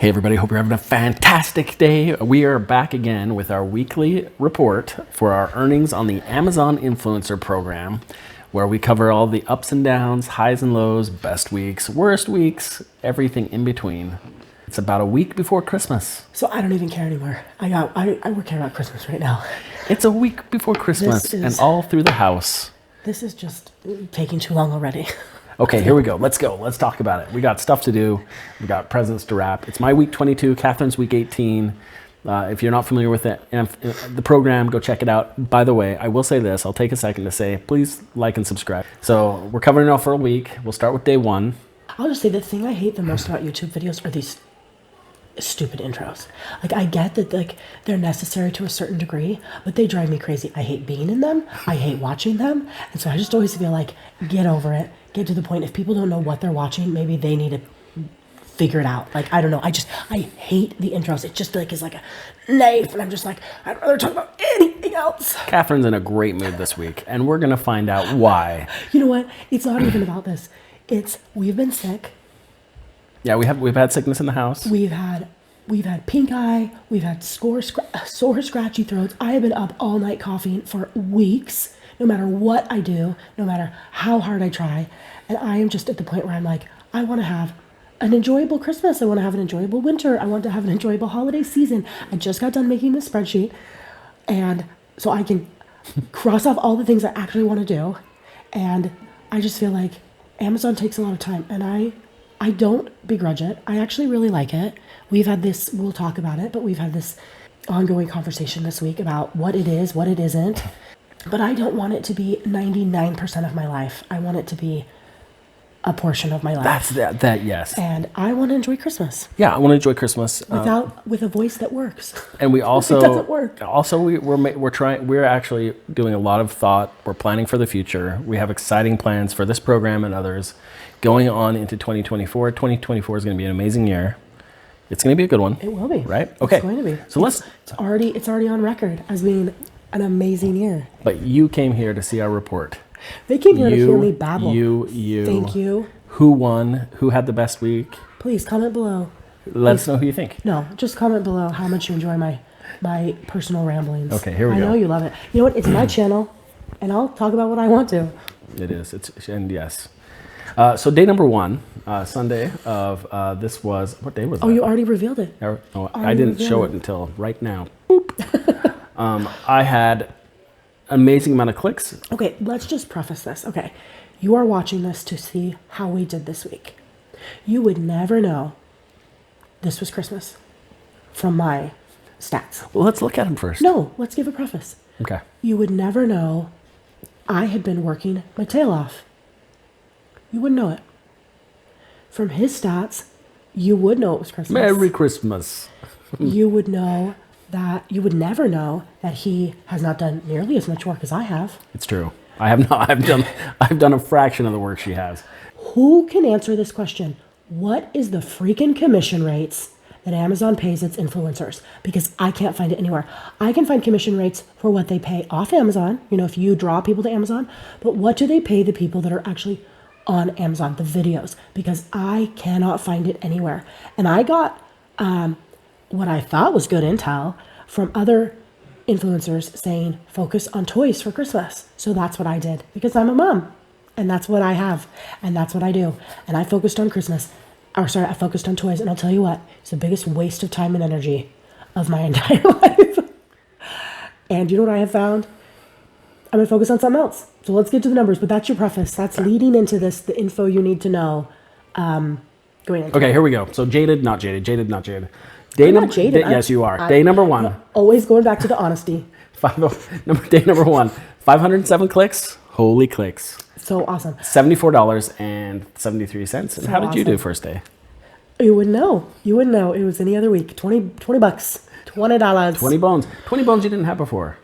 Hey everybody, hope you're having a fantastic day. We are back again with our weekly report for our earnings on the Amazon Influencer Program, where we cover all the ups and downs, highs and lows, best weeks, worst weeks, everything in between. It's about a week before Christmas. So I don't even care anymore. We're caring about Christmas right now. It's a week before Christmas and all through the house. This is just taking too long already. Okay, here we go. Let's go. Let's talk about it. We got stuff to do. We got presents to wrap. It's my week 22, Catherine's week 18. If you're not familiar with the program, go check it out. By the way, I will say this. I'll take a second to say, please like and subscribe. So we're covering it all for a week. We'll start with day one. I'll just say the thing I hate the most about YouTube videos are these stupid intros. Like, I get that, like, they're necessary to a certain degree, but they drive me crazy. I hate being in them. I hate watching them. And so I just always feel like, get over it. Get to the point. If people don't know what they're watching, maybe they need to figure it out. Like, I don't know. I hate the intros. It just like is like a knife, and I'm just like, I'd rather talk about anything else. Catherine's in a great mood this week, and we're gonna find out why. You know what? It's not even about this. It's we've been sick. Yeah, we've had sickness in the house. We've had pink eye. We've had sore, scratchy throats. I have been up all night coughing for weeks. No matter what I do, no matter how hard I try. And I am just at the point where I'm like, I want to have an enjoyable Christmas. I want to have an enjoyable winter. I want to have an enjoyable holiday season. I just got done making this spreadsheet. And so I can cross off all the things I actually want to do. And I just feel like Amazon takes a lot of time. And I don't begrudge it. I actually really like it. We've had this, we'll talk about it, but we've had this ongoing conversation this week about what it is, what it isn't. But I don't want it to be 99% of my life. I want it to be a portion of my life. That's that yes. And I want to enjoy Christmas. Yeah, I want to enjoy Christmas with a voice that works. And we also it doesn't work. Also, we're actually doing a lot of thought. We're planning for the future. We have exciting plans for this program and others going on into 2024. 2024 is going to be an amazing year. It's going to be a good one. It will be. Right? Okay. It's going to be. So it's already on record as being an amazing year. But you came here to see our report. They came here to hear me babble. You. Thank you. Who won? Who had the best week? Please comment below. Let us know who you think. No, just comment below how much you enjoy my personal ramblings. Okay, here we go. I know you love it. You know what? It's my channel, and I'll talk about what I want to. It is. And yes. So day number one, Sunday of this was, what day was that? Oh, you already revealed it. I didn't show it until right now. Boop. I had amazing amount of clicks. Okay, let's just preface this. Okay, you are watching this to see how we did this week. You would never know this was Christmas from my stats. Well, let's look at them first. No, let's give a preface. Okay. You would never know I had been working my tail off. You wouldn't know it. From his stats, you would know it was Christmas. Merry Christmas. You would know that you would never know that he has not done nearly as much work as I have. It's true. I have not. I've done a fraction of the work she has. Who can answer this question? What is the freaking commission rates that Amazon pays its influencers? Because I can't find it anywhere. I can find commission rates for what they pay off Amazon, you know, if you draw people to Amazon, but what do they pay the people that are actually on Amazon, the videos? Because I cannot find it anywhere. And I got what I thought was good intel from other influencers saying focus on toys for Christmas. So that's what I did because I'm a mom and that's what I have and that's what I do. And I focused on I focused on toys, and I'll tell you what, it's the biggest waste of time and energy of my entire life. And you know what I have found? I'm going to focus on something else. So let's get to the numbers, but that's your preface. That's leading into this, the info you need to know. Going into Okay, here we go. So jaded, not jaded. Jaded, not jaded. Not jaded. Yes, you are. Day number one. Always going back to the honesty. Day number one. 507 clicks. Holy clicks. So awesome. $74.73. And how did you do first day? You wouldn't know. You wouldn't know. It was any other week. $20. $20. 20 bones. 20 bones you didn't have before.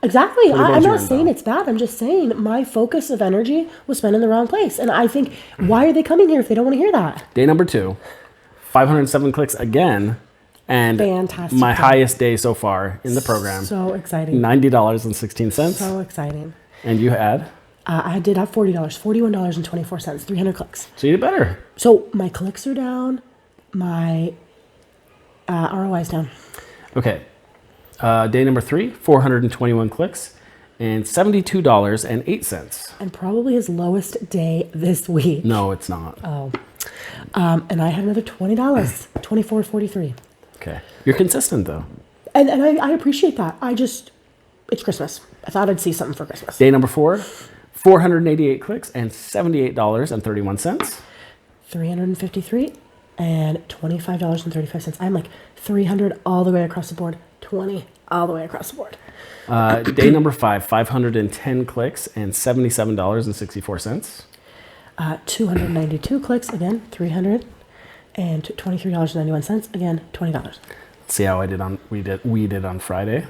Exactly. I'm not saying it's bad. I'm just saying my focus of energy was spent in the wrong place. And I think, why are they coming here if they don't want to hear that? Day number two. 507 clicks again. And fantastic. My highest day so far in the program. So exciting. $90.16. So exciting. And you had? I did have $40, $41.24, 300 clicks. So you did better. So my clicks are down. My ROI's down. Okay. Day number 3, 421 clicks and $72.08. And probably his lowest day this week. No, it's not. Oh. And I had another $20, $24.43. Okay. You're consistent, though. And I appreciate that. It's Christmas. I thought I'd see something for Christmas. Day number 4, 488 clicks and $78.31. 353 and $25.35. I'm like 300 all the way across the board, 20 all the way across the board. Day number 5, 510 clicks and $77.64. 292 clicks, again, 300 and $23.91, again, $20. Let's see how we did on Friday.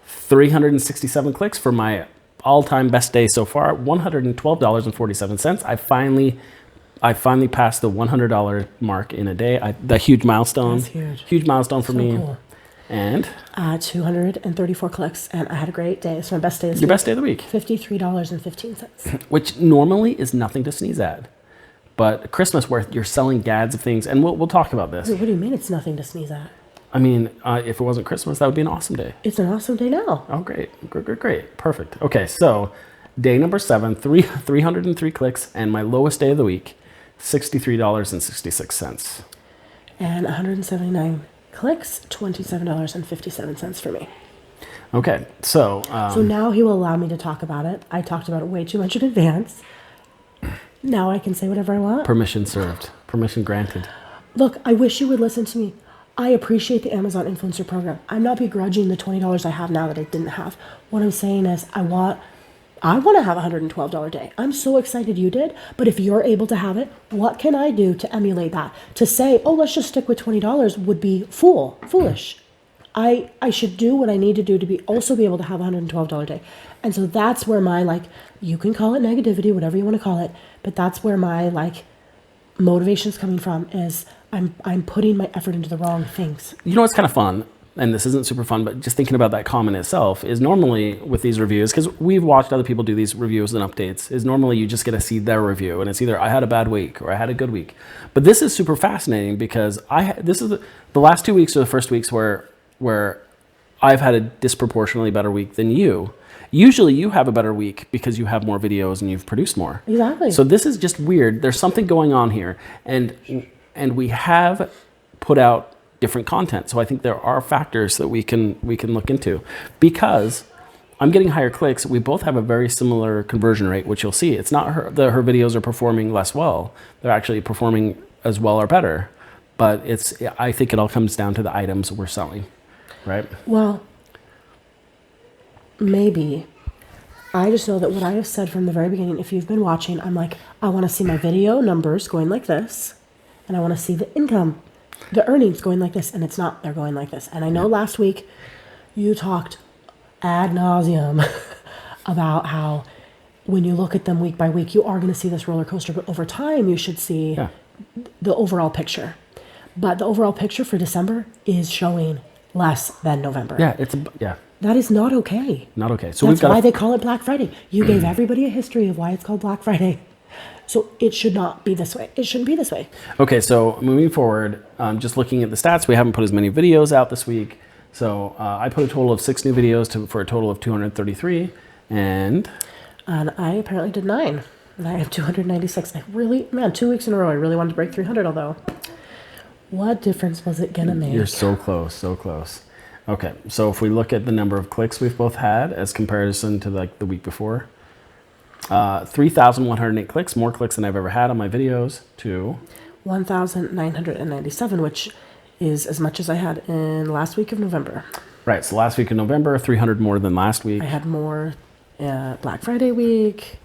367 clicks for my all-time best day so far, $112.47. I finally passed the $100 mark in a day. The huge milestone. That's huge. Huge milestone for So me. cool. And 234 clicks, and I had a great day. It's my best day this your week. best day of the week, $53.15. which normally is nothing to sneeze at. But Christmas, where you're selling gads of things, and we'll talk about this. Wait, what do you mean it's nothing to sneeze at? I mean, if it wasn't Christmas, that would be an awesome day. It's an awesome day now. Oh, great. Perfect. Okay, so day number 7, 303 clicks, and my lowest day of the week, $63.66. And 179 clicks, $27.57 for me. Okay, so So now he will allow me to talk about it. I talked about it way too much in advance. Now I can say whatever I want. permission served, permission granted. Look, I wish you would listen to me. I appreciate the Amazon Influencer Program. I'm not begrudging the $20 I have now that I didn't have. What I'm saying is I want to have a $112 day. I'm so excited you did, but if you're able to have it, what can I do to emulate that? To say, oh, let's just stick with $20 would be foolish. I should do what I need to do to be able to have a $112 day. And so that's where my, you can call it negativity, whatever you want to call it, but that's where my motivation's coming from is I'm putting my effort into the wrong things. You know what's kind of fun, and this isn't super fun, but just thinking about that comment itself, is normally with these reviews, because we've watched other people do these reviews and updates, is normally you just get to see their review, and it's either I had a bad week or I had a good week. But this is super fascinating because this is the last 2 weeks or the first weeks where I've had a disproportionately better week than you. Usually you have a better week because you have more videos and you've produced more. Exactly. So this is just weird. There's something going on here, and we have put out different content. So I think there are factors that we can look into. Because I'm getting higher clicks, we both have a very similar conversion rate, which you'll see. It's not her videos are performing less well. They're actually performing as well or better. But I think it all comes down to the items we're selling, right? Well, maybe. I just know that what I have said from the very beginning, if you've been watching, I'm like, I want to see my video numbers going like this, and I want to see the income, the earnings going like this, and it's not. They're going like this. And I know last week you talked ad nauseum about how when you look at them week by week, you are going to see this roller coaster, but over time you should see the overall picture. But the overall picture for December is showing less than November. Yeah, That is not okay. not okay. So That's why they call it Black Friday. You gave everybody a history of why it's called Black Friday. So it should not be this way. It shouldn't be this way. Okay, so moving forward, just looking at the stats, we haven't put as many videos out this week. So I put a total of 6 new videos for a total of 233. And I apparently did 9. And I have 296. 2 weeks in a row. I really wanted to break 300, although what difference was it going to make? you're so close, so close. Okay, so if we look at the number of clicks we've both had as comparison to the week before, 3,108 clicks, more clicks than I've ever had on my videos, to 1,997, which is as much as I had in last week of November. Right, so last week of November, 300 more than last week. I had more Black Friday week.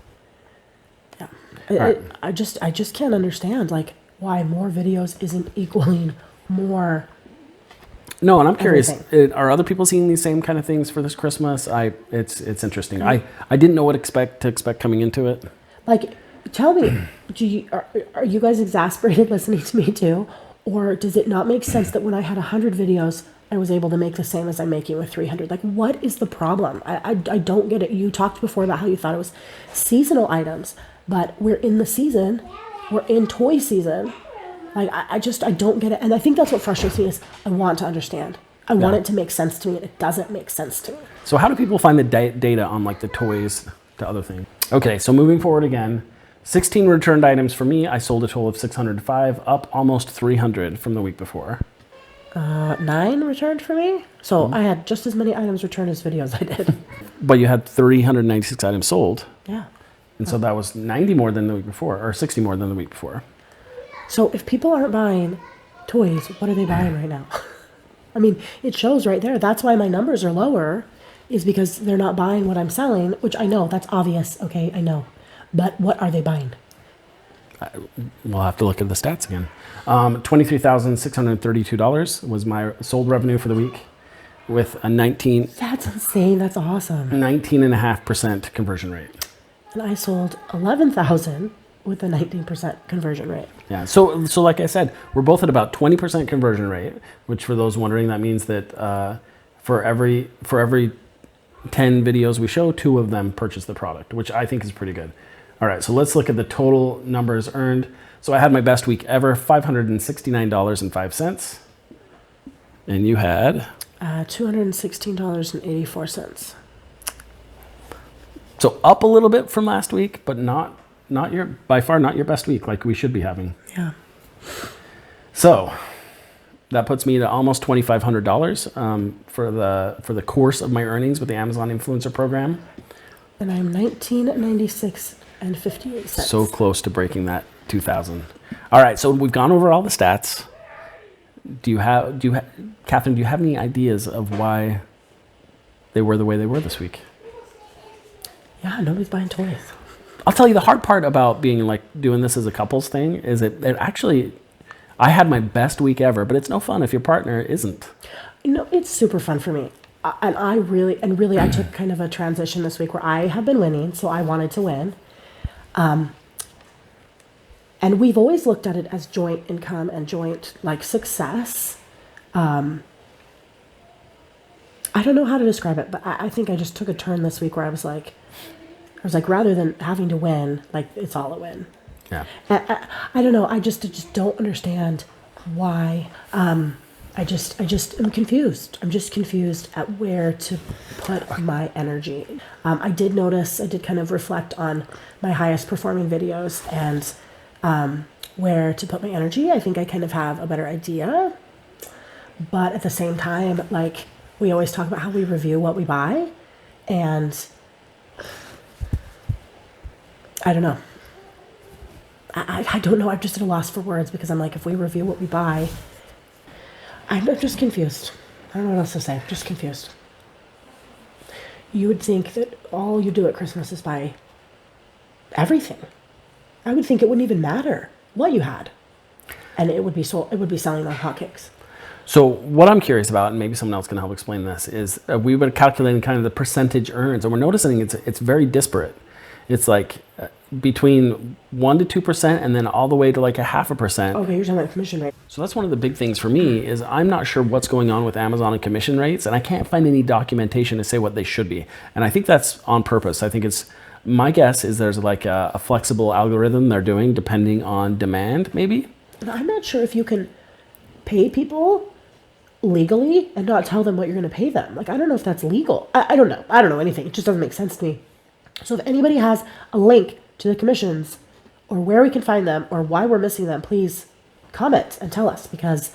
Yeah, Right. I just can't understand why more videos isn't equaling more. No, and I'm curious, Everything. are other people seeing these same kind of things for this Christmas? It's interesting. I didn't know what to expect coming into it. Tell me, are you guys exasperated listening to me too? Or does it not make sense that when I had 100 videos, I was able to make the same as I'm making with 300? What is the problem? I don't get it. You talked before about how you thought it was seasonal items, but we're in the season. We're in toy season. Like, I don't get it. And I think that's what frustrates me is I want to understand. I want it to make sense to me. And it doesn't make sense to me. So how do people find the data on like the toys to other things? Okay, so moving forward again, 16 returned items for me. I sold a total of 605, up almost 300 from the week before. 9 returned for me. So I had just as many items returned as videos I did. But you had 396 items sold. Yeah. And so that was 90 more than the week before, or 60 more than the week before. So if people aren't buying toys, what are they buying right now? I mean, it shows right there. That's why my numbers are lower, is because they're not buying what I'm selling, which I know, that's obvious. Okay, I know. But what are they buying? We'll have to look at the stats again. $23,632 was my sold revenue for the week with a That's insane. That's awesome. 19.5% conversion rate. And I sold 11,000 with a 19% conversion rate. Yeah. So like I said, we're both at about 20% conversion rate, which for those wondering, that means that for every 10 videos we show, 2 of them purchase the product, which I think is pretty good. All right, so let's look at the total numbers earned. So I had my best week ever, $569.05. And you had? $216.84. So up a little bit from last week, but not by far not your best week like we should be having. Yeah. So that puts me to almost $2,500 for the course of my earnings with the Amazon Influencer Program. And I'm $19.96 So close to breaking that 2,000. All right, so we've gone over all the stats. Catherine, do you have any ideas of why they were the way they were this week? Yeah, nobody's buying toys. I'll tell you the hard part about being like doing this as a couples thing is it actually, I had my best week ever, but it's no fun if your partner isn't. It's super fun for me. I took kind of a transition this week where I have been winning, so I wanted to win. And we've always looked at it as joint income and joint like success. I don't know how to describe it, but I think I just took a turn this week where I was like, rather than having to win, like it's all a win. Yeah. I don't know. I just don't understand why. I just am confused. I'm just confused at where to put my energy. I did kind of reflect on my highest performing videos and where to put my energy. I think I kind of have a better idea. But at the same time, like we always talk about how we review what we buy. And I don't know. I don't know. I'm just at a loss for words because I'm like, if we review what we buy, I'm just confused. I don't know what else to say. I'm just confused. You would think that all you do at Christmas is buy everything. I would think it wouldn't even matter what you had, and it would be sold. It would be selling like hotcakes. So what I'm curious about, and maybe someone else can help explain this, is we were calculating kind of the percentage earns, and we're noticing it's very disparate. It's like between 1% to 2%, and then all the way to like 0.5%. Okay, you're talking about commission rate. So that's one of the big things for me is I'm not sure what's going on with Amazon and commission rates, and I can't find any documentation to say what they should be. And I think that's on purpose. I think my guess is there's like a flexible algorithm they're doing depending on demand, maybe. And I'm not sure if you can pay people legally and not tell them what you're going to pay them. Like, I don't know if that's legal. I don't know. I don't know anything. It just doesn't make sense to me. So if anybody has a link to the commissions or where we can find them or why we're missing them, please comment and tell us, because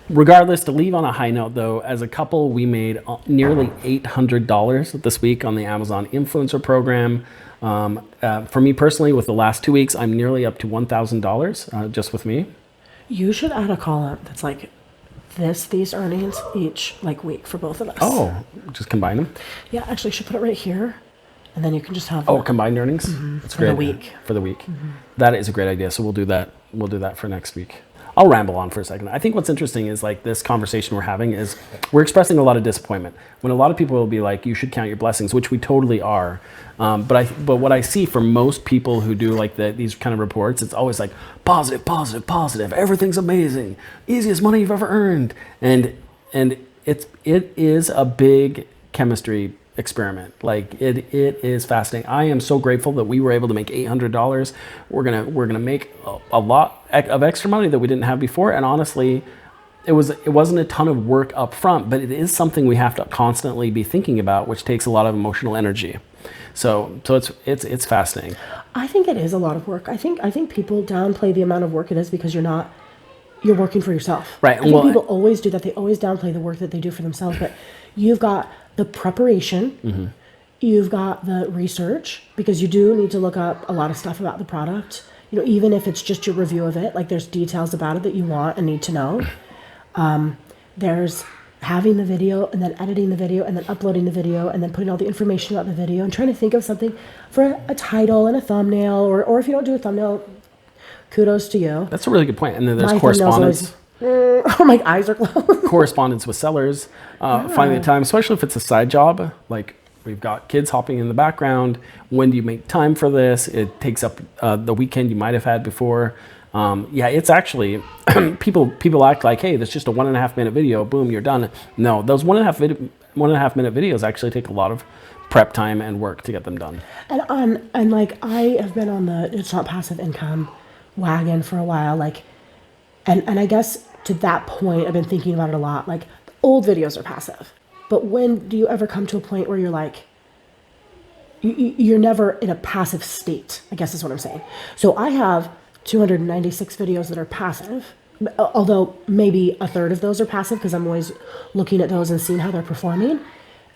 regardless, to leave on a high note though, as a couple, we made nearly $800 this week on the Amazon Influencer Program. For me personally, with the last 2 weeks, I'm nearly up to $1,000 just with me. You should add a column that's like these earnings each like week for both of us. Oh, just combine them? Yeah, actually, you should put it right here. And then you can just have combined earnings? That's for the week. For the week. Mm-hmm. That is a great idea. So we'll do that. We'll do that for next week. I'll ramble on for a second. I think what's interesting is like this conversation we're having is we're expressing a lot of disappointment. When a lot of people will be like, you should count your blessings, which we totally are. But what I see for most people who do like these kind of reports, it's always like positive, positive, positive. Everything's amazing. Easiest money you've ever earned. And it is a big chemistry experiment. Like it is fascinating. I am so grateful that we were able to make $800. We're gonna make a lot of extra money that we didn't have before. And honestly, it wasn't a ton of work up front, but it is something we have to constantly be thinking about, which takes a lot of emotional energy. So it's fascinating. I think it is a lot of work. I think people downplay the amount of work it is because you're working for yourself. Right. I think people always do that. They always downplay the work that they do for themselves. But you've got the preparation, you've got the research, because you do need to look up a lot of stuff about the product. You know, even if it's just your review of it, like there's details about it that you want and need to know. There's having the video and then editing the video and then uploading the video and then putting all the information about the video and trying to think of something for a title and a thumbnail, or if you don't do a thumbnail, kudos to you. That's a really good point. And then there's My correspondence. my eyes are closed. Correspondence with sellers, finding the time, especially if it's a side job. Like we've got kids hopping in the background. When do you make time for this? It takes up the weekend you might have had before. It's actually people act like, hey, that's just a 1.5 minute video. Boom, you're done. No, those 1.5 minute videos actually take a lot of prep time and work to get them done. And like I have been on the it's not passive income wagon for a while. Like, and I guess to that point, I've been thinking about it a lot. Like old videos are passive, but when do you ever come to a point where you're like, you're never in a passive state? I guess is what I'm saying. So I have 296 videos that are passive, although maybe a third of those are passive because I'm always looking at those and seeing how they're performing.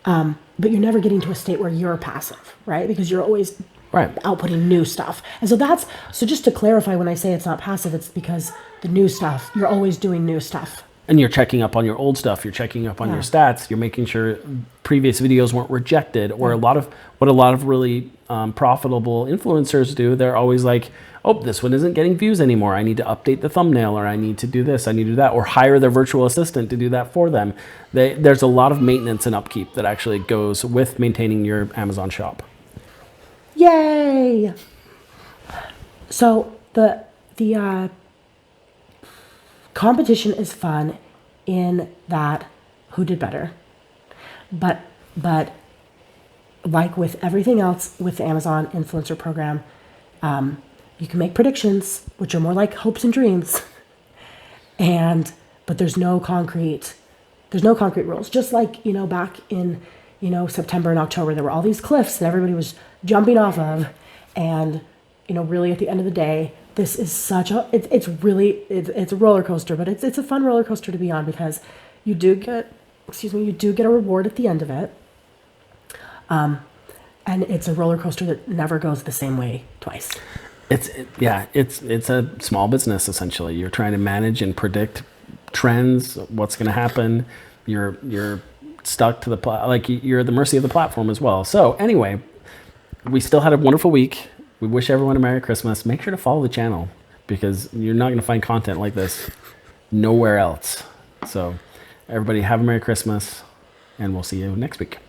But you're never getting to a state where you're passive, right? Because you're always outputting new stuff. And so just to clarify, when I say it's not passive, it's because the new stuff, you're always doing new stuff. And you're checking up on your old stuff. You're checking up on your stats. You're making sure previous videos weren't rejected. Or a lot of really profitable influencers do. They're always like, oh, this one isn't getting views anymore. I need to update the thumbnail, or I need to do this, I need to do that, or hire their virtual assistant to do that for them. There's a lot of maintenance and upkeep that actually goes with maintaining your Amazon shop. Yay! So the competition is fun in that who did better, but like with everything else with the Amazon influencer program, you can make predictions, which are more like hopes and dreams, but there's no concrete rules. Just like, back in, September and October, there were all these cliffs that everybody was jumping off of. And, really at the end of the day, this is it's a roller coaster, but it's a fun roller coaster to be on because you do get a reward at the end of it. And it's a roller coaster that never goes the same way twice. It's a small business essentially. You're trying to manage and predict trends, what's going to happen. You're stuck to you're at the mercy of the platform as well. So anyway, we still had a wonderful week. We wish everyone a Merry Christmas. Make sure to follow the channel because you're not going to find content like this nowhere else. So everybody have a Merry Christmas and we'll see you next week.